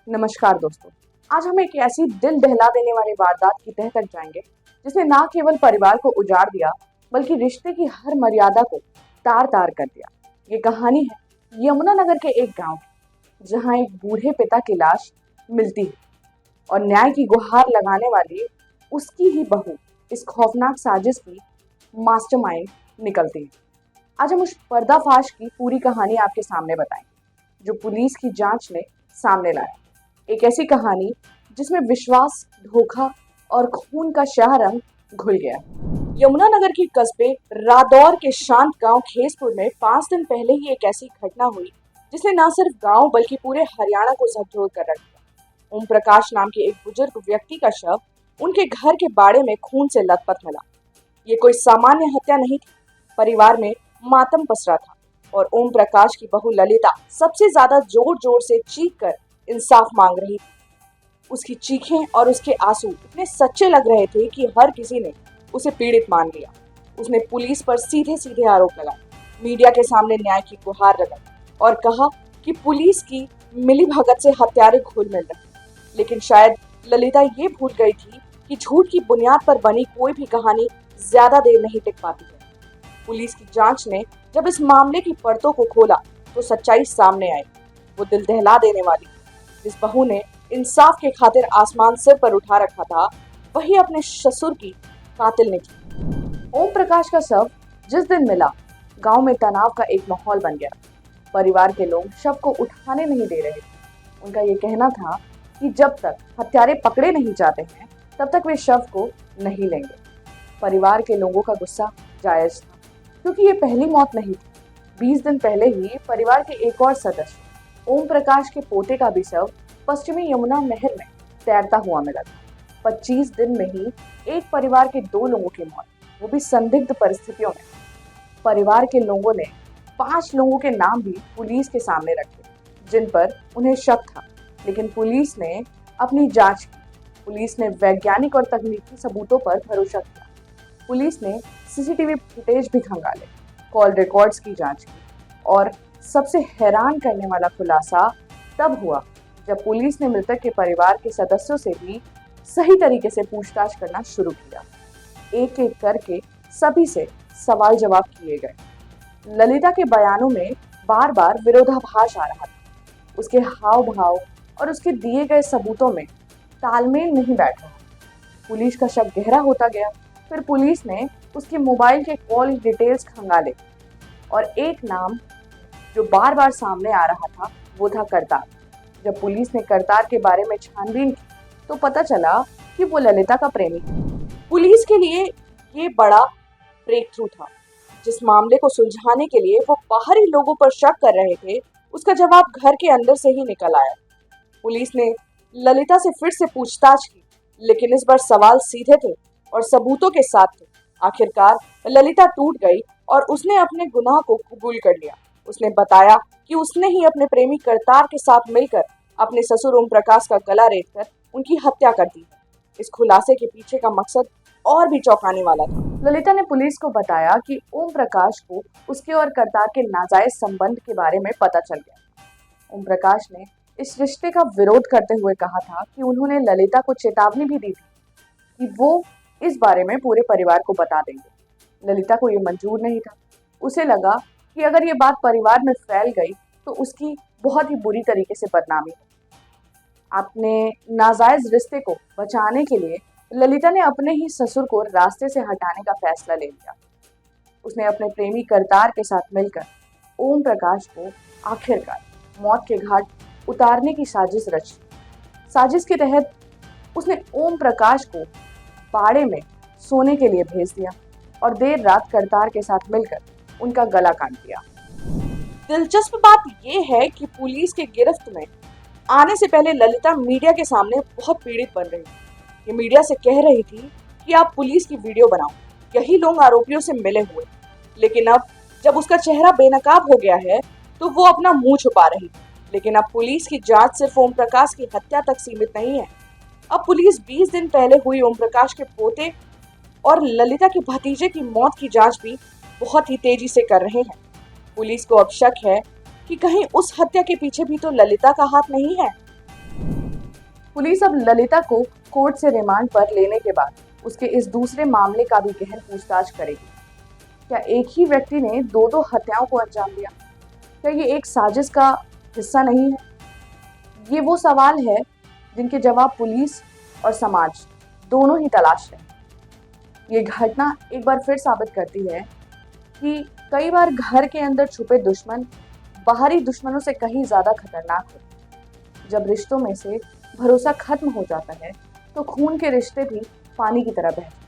नमस्कार दोस्तों। आज हम एक ऐसी दिल दहला देने वाली वारदात की तह तक जाएंगे जिसने न केवल परिवार को उजाड़ दिया बल्कि रिश्ते की हर मर्यादा को तार तार कर दिया। ये कहानी है यमुनानगर के एक गांव की, जहां एक बूढ़े पिता की लाश मिलती है और न्याय की गुहार लगाने वाली उसकी ही बहू इस खौफनाक साजिश की मास्टरमाइंड निकलती है। आज हम उस पर्दाफाश की पूरी कहानी आपके सामने बताएंगे जो पुलिस की जांच ने सामने लाया। एक ऐसी कहानी जिसमें विश्वास, धोखा और खून का शाह रंग घुल गया। यमुनानगर की कस्बे रादौर के शांत गांव खेसपुर में 5 दिन पहले ही एक ऐसी घटना हुई जिसने न सिर्फ गांव बल्कि पूरे हरियाणा को झकझोर कर रख दिया। ओम प्रकाश नाम के एक बुजुर्ग व्यक्ति का शव उनके घर के बाड़े में खून से लथपथ मिला। ये कोई सामान्य हत्या नहीं थी। परिवार में मातम पसरा था और ओम प्रकाश की बहू ललिता सबसे ज्यादा जोर जोर से चीख कर इंसाफ मांग रही थी। उसकी चीखें और उसके आंसू इतने सच्चे लग रहे थे कि हर किसी ने उसे पीड़ित मान लिया। उसने पुलिस पर सीधे सीधे आरोप लगाए, मीडिया के सामने न्याय की गुहार लगाई और कहा कि पुलिस की मिलीभगत से हत्यारे घुल मिल रहे। लेकिन शायद ललिता ये भूल गई थी कि झूठ की बुनियाद पर बनी कोई भी कहानी ज्यादा देर नहीं टिक पाती है। पुलिस की जांच ने जब इस मामले की परतों को खोला तो सच्चाई सामने आई। वो दिल दहला देने वाली, जिस बहू ने इंसाफ के खातिर आसमान सिर पर उठा रखा था, वही अपने ससुर की कातिल निकली। ओम प्रकाश का शव जिस दिन मिला, गांव में तनाव का एक माहौल बन गया। परिवार के लोग शव को उठाने नहीं दे रहे थे। उनका ये कहना था कि जब तक हत्यारे पकड़े नहीं जाते हैं तब तक वे शव को नहीं लेंगे। परिवार के लोगों का गुस्सा जायज था, क्योंकि ये पहली मौत नहीं थी। 20 दिन पहले ही परिवार के एक और सदस्य ओम प्रकाश के पोते का भी शव पश्चिमी यमुना नहर में तैरता हुआ मिला था। 25 दिन में ही एक परिवार के 2 लोगों की मौत, वो भी संदिग्ध परिस्थितियों में। परिवार के लोगों ने 5 लोगों के नाम भी पुलिस के सामने रखे जिन पर उन्हें शक था, लेकिन पुलिस ने अपनी जांच की। पुलिस ने वैज्ञानिक और तकनीकी सबूतों पर भरोसा किया। पुलिस ने सीसीटीवी फुटेज भी खंगाले, कॉल रिकॉर्ड्स की जांच की और सबसे हैरान करने वाला खुलासा तब हुआ जब पुलिस ने मृतक के परिवार के सदस्यों से भी सही तरीके से पूछताछ करना शुरू किया। एक एक करके सभी से सवाल जवाब किए गए। ललिता के बयानों में बार बार विरोधाभास आ रहा था। उसके हाव भाव और उसके दिए गए सबूतों में तालमेल नहीं बैठ रहा। पुलिस का शक गहरा होता गया। फिर पुलिस ने उसके मोबाइल के कॉल डिटेल्स खंगाले और एक नाम जो बार बार सामने आ रहा था वो था करतार। जब पुलिस ने करतार के बारे में छानबीन की तो पता चला कि वो ललिता का प्रेमी था। पुलिस के लिए ये बड़ा ब्रेक थ्रू था। जिस मामले को सुलझाने के लिए वो बाहरी लोगों पर शक कर रहे थे, उसका जवाब घर के अंदर से ही निकल आया। पुलिस ने ललिता से फिर से पूछताछ की, लेकिन इस बार सवाल सीधे थे और सबूतों के साथ थे। आखिरकार ललिता टूट गई और उसने अपने गुनाह को कबूल कर लिया। उसने बताया कि उसने ही अपने प्रेमी करतार के साथ मिलकर अपने ससुर ओम प्रकाश का गला रेतकर उनकी हत्या कर दी है। इस खुलासे के पीछे का मकसद और भी चौंकाने वाला था। ललिता ने पुलिस को बताया कि ओम प्रकाश को उसके और करतार के नाजायज संबंध के बारे में पता चल गया। ओम प्रकाश ने इस रिश्ते का विरोध करते हुए कहा था कि उन्होंने ललिता को चेतावनी भी दी थी कि वो इस बारे में पूरे परिवार को बता देंगे। ललिता को ये मंजूर नहीं था। उसे लगा कि अगर ये बात परिवार में फैल गई तो उसकी बहुत ही बुरी तरीके से बदनामी हो। अपने नाजायज रिश्ते को बचाने के लिए ललिता ने अपने ही ससुर को रास्ते से हटाने का फैसला ले लिया। उसने अपने प्रेमी करतार के साथ मिलकर ओम प्रकाश को आखिरकार मौत के घाट उतारने की साजिश रची। साजिश के तहत उसने ओम प्रकाश को बाड़े में सोने के लिए भेज दिया और देर रात करतार के साथ मिलकर उनका गला काट दिया। दिलचस्प बात यह है कि पुलिस के गिरफ्त में आने से पहले ललिता मीडिया के सामने बहुत पीड़ित बन रही थी। ये मीडिया से कह रही थी कि आप पुलिस की वीडियो बनाओ, यही लोग आरोपियों से मिले हुए। लेकिन अब जब उसका चेहरा बेनकाब हो गया है तो वो अपना मुंह छुपा रही थी। लेकिन अब पुलिस की जांच सिर्फ ओम प्रकाश की हत्या तक सीमित नहीं है। अब पुलिस 20 दिन पहले हुई ओम प्रकाश के पोते और ललिता के भतीजे की मौत की जांच भी बहुत ही तेजी से कर रहे हैं। पुलिस को अब शक है कि कहीं उस हत्या के पीछे भी तो ललिता का हाथ नहीं है। पुलिस अब ललिता को कोर्ट से रिमांड पर लेने के बाद उसके इस दूसरे मामले का भी गहन पूछताछ करेगी। क्या एक ही व्यक्ति ने दो दो हत्याओं को अंजाम दिया? क्या ये एक साजिश का हिस्सा नहीं है? ये वो सवाल है जिनके जवाब पुलिस और समाज दोनों ही तलाश है। ये घटना एक बार फिर साबित करती है कि कई बार घर के अंदर छुपे दुश्मन बाहरी दुश्मनों से कहीं ज्यादा खतरनाक होते। जब रिश्तों में से भरोसा खत्म हो जाता है तो खून के रिश्ते भी पानी की तरह बह जाते हैं।